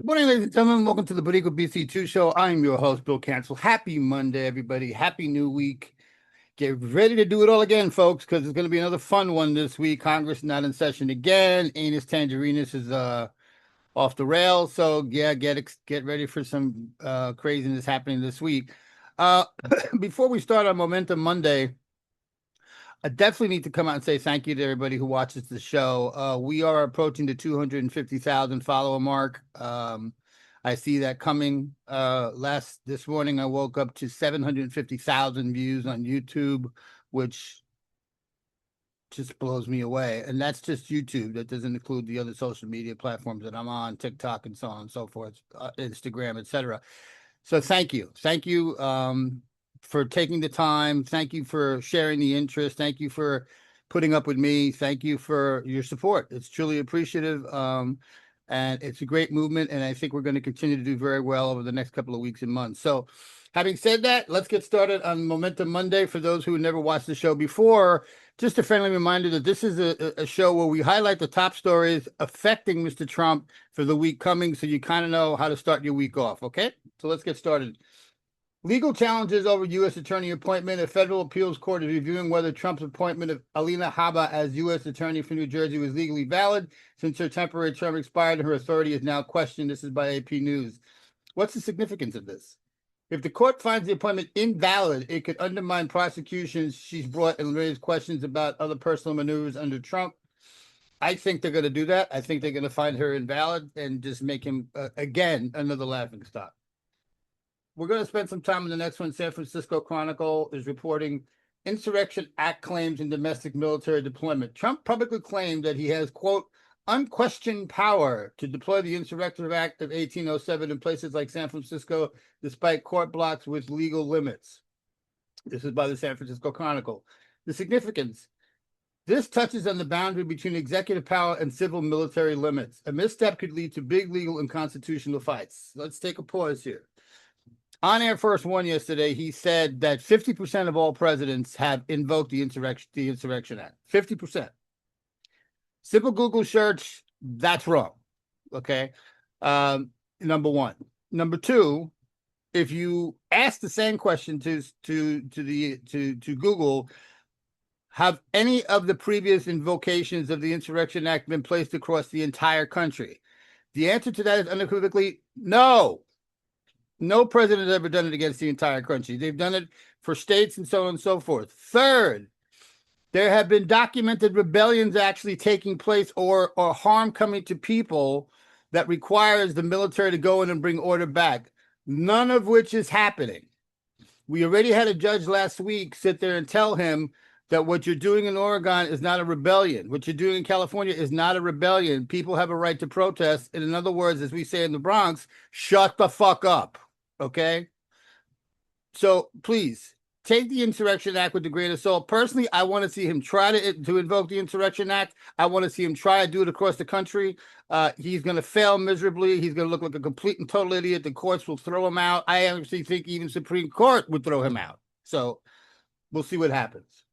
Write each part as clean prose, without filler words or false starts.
Good morning, ladies and gentlemen. Welcome to the Borico BC2 show. I'm your host, Bill Cancel. Happy Monday, everybody. Happy new week. Get ready to do it all again, folks, because it's going to be another fun one this week. Congress not in session again. Anus Tangerinus is off the rails. So, yeah, get ready for some craziness happening this week. Before we start on Momentum Monday, I definitely need to come out and say thank you to everybody who watches the show. We are approaching the 250,000 follower mark. I see that coming. This morning, I woke up to 750,000 views on YouTube, which just blows me away. And that's just YouTube. That doesn't include the other social media platforms that I'm on, TikTok and so on and so forth, Instagram, etc. So thank you. Thank you for taking the time. Thank you for sharing the interest. Thank you for putting up with me. Thank you for your support. It's truly appreciative. And it's a great movement. And I think we're going to continue to do very well over the next couple of weeks and months. So having said that, let's get started on Momentum Monday. For those who never watched the show before, just a friendly reminder that this is a show where we highlight the top stories affecting Mr. Trump for the week coming, so you kind of know how to start your week off, okay? So let's get started. Legal challenges over U.S. Attorney appointment. A federal appeals court is reviewing whether Trump's appointment of Alina Habba as U.S. Attorney for New Jersey was legally valid since her temporary term expired and her authority is now questioned. This is by AP News. What's the significance of this? If the court finds the appointment invalid, it could undermine prosecutions she's brought and raise questions about other personal maneuvers under Trump. I think they're going to do that. I think they're going to find her invalid and just make him, again, another laughingstock. We're going to spend some time on the next one. San Francisco Chronicle is reporting Insurrection Act claims in domestic military deployment. Trump publicly claimed that he has, quote, unquestioned power to deploy the Insurrection Act of 1807 in places like San Francisco, despite court blocks with legal limits. This is by the San Francisco Chronicle. The significance. This touches on the boundary between executive power and civil military limits. A misstep could lead to big legal and constitutional fights. Let's take a pause here. On Air Force One yesterday, he said that 50% of all presidents have invoked the Insurrection Act. 50%. Simple Google search, that's wrong. Okay. Number one. Number two, if you ask the same question to Google, have any of the previous invocations of the Insurrection Act been placed across the entire country? The answer to that is unequivocally no. No president has ever done it against the entire country. They've done it for states and so on and so forth. Third, there have been documented rebellions actually taking place or harm coming to people that requires the military to go in and bring order back, none of which is happening. We already had a judge last week sit there and tell him that what you're doing in Oregon is not a rebellion. What you're doing in California is not a rebellion. People have a right to protest. And in other words, as we say in the Bronx, shut the fuck up. Okay? So please take the Insurrection Act with a grain of salt. Personally, I want to see him try to invoke the Insurrection Act. I want to see him try to do it across the country. He's going to fail miserably. He's going to look like a complete and total idiot. The courts will throw him out. I actually think even Supreme Court would throw him out. So we'll see what happens.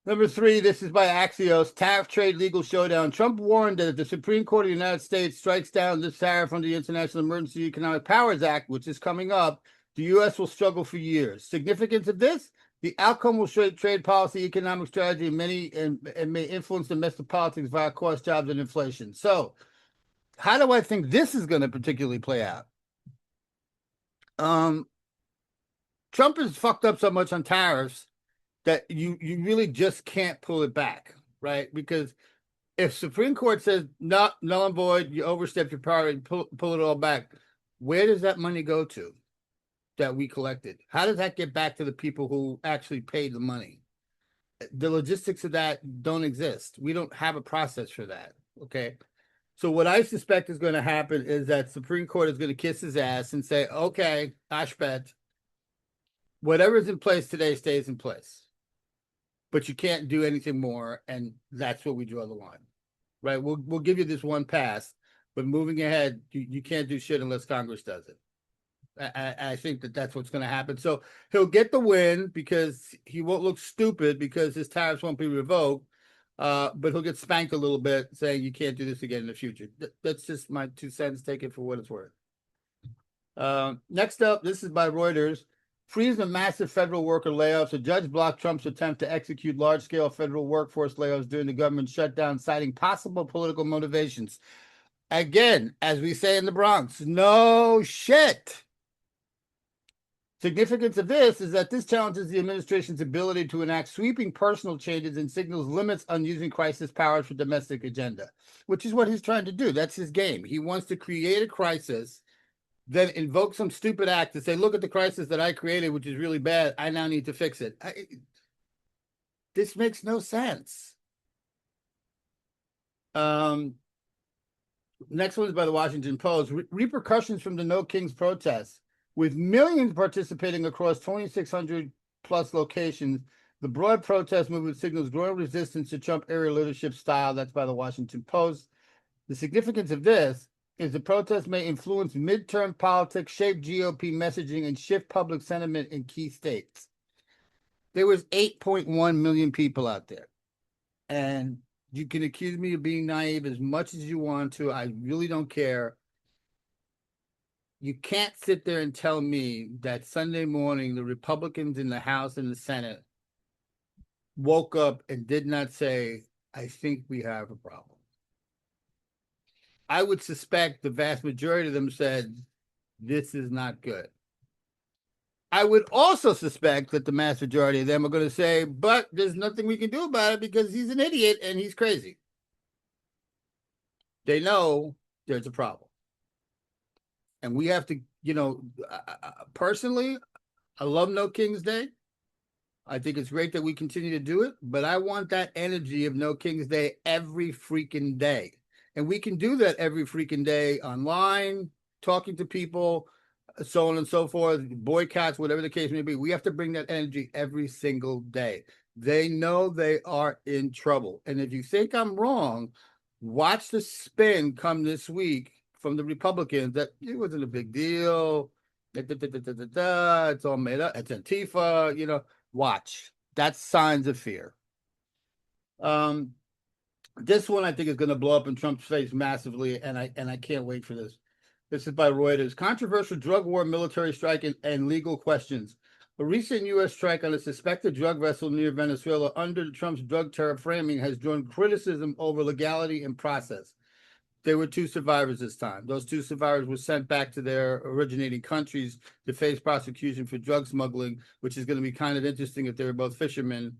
Number three, this is by Axios, tariff trade legal showdown. Trump warned that if the Supreme Court of the United States strikes down this tariff under the International Emergency Economic Powers Act, which is coming up, the U.S. will struggle for years. Significance of this? The outcome will shape trade policy, economic strategy, and may influence domestic politics via cost, jobs, and inflation. So how do I think this is going to particularly play out? Trump has fucked up so much on tariffs that you really just can't pull it back, right? Because if Supreme Court says no, null and void, you overstep your power and pull it all back, where does that money go to that we collected? How does that get back to the people who actually paid the money? The logistics of that don't exist. We don't have a process for that, okay? So what I suspect is going to happen is that Supreme Court is going to kiss his ass and say, okay, Ashbet, whatever's in place today stays in place. But you can't do anything more, and that's where we draw the line, right? We'll give you this one pass, but moving ahead, you can't do shit unless Congress does it. I think that's what's going to happen. So he'll get the win because he won't look stupid because his tariffs won't be revoked. but he'll get spanked a little bit, saying you can't do this again in the future. That's just my 2 cents. Take it for what it's worth. Next up, this is by Reuters. Freeze the massive federal worker layoffs. A judge blocked Trump's attempt to execute large-scale federal workforce layoffs during the government shutdown, citing possible political motivations. Again, as we say in the Bronx, no shit. Significance of this is that this challenges the administration's ability to enact sweeping personal changes and signals limits on using crisis powers for domestic agenda, which is what he's trying to do. That's his game. He wants to create a crisis, then invoke some stupid act to say, look at the crisis that I created, which is really bad. I now need to fix it. This makes no sense. Next one is by the Washington Post. Repercussions from the No Kings protests. With millions participating across 2,600 plus locations, the broad protest movement signals growing resistance to Trump-era leadership style. That's by the Washington Post. The significance of this is the protest may influence midterm politics, shape GOP messaging, and shift public sentiment in key states. There was 8.1 million people out there. And you can accuse me of being naive as much as you want to. I really don't care. You can't sit there and tell me that Sunday morning the Republicans in the House and the Senate woke up and did not say, I think we have a problem. I would suspect the vast majority of them said, this is not good. I would also suspect that the mass majority of them are going to say, but there's nothing we can do about it because he's an idiot and he's crazy. They know there's a problem. And we have to, personally, I love No King's Day. I think it's great that we continue to do it, but I want that energy of No King's Day every freaking day. And we can do that every freaking day online, talking to people, so on and so forth, boycotts, whatever the case may be. We have to bring that energy every single day. They know they are in trouble. And if you think I'm wrong, watch the spin come this week from the Republicans that it wasn't a big deal. It's all made up. It's Antifa, watch. That's signs of fear. This one I think is going to blow up in Trump's face massively, and I can't wait for this. This is by Reuters. Controversial drug war, military strike, and legal questions. A recent U.S. strike on a suspected drug vessel near Venezuela under Trump's drug terror framing has drawn criticism over legality and process. There were 2 survivors this time. Those 2 survivors were sent back to their originating countries to face prosecution for drug smuggling, which is going to be kind of interesting if they were both fishermen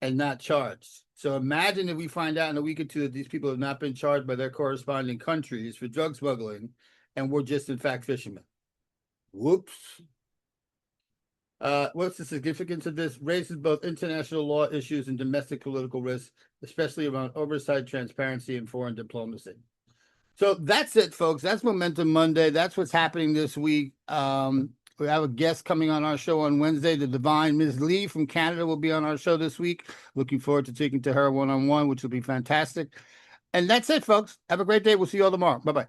and not charged. So imagine if we find out in a week or 2 that these people have not been charged by their corresponding countries for drug smuggling and were just, in fact, fishermen. Whoops. What's the significance of this? Raises both international law issues and domestic political risks, especially around oversight, transparency, and foreign diplomacy. So that's it, folks. That's Momentum Monday. That's what's happening this week. We have a guest coming on our show on Wednesday. The divine Ms. Lee from Canada will be on our show this week. Looking forward to talking to her one-on-one, which will be fantastic. And that's it, folks. Have a great day. We'll see you all tomorrow. Bye-bye.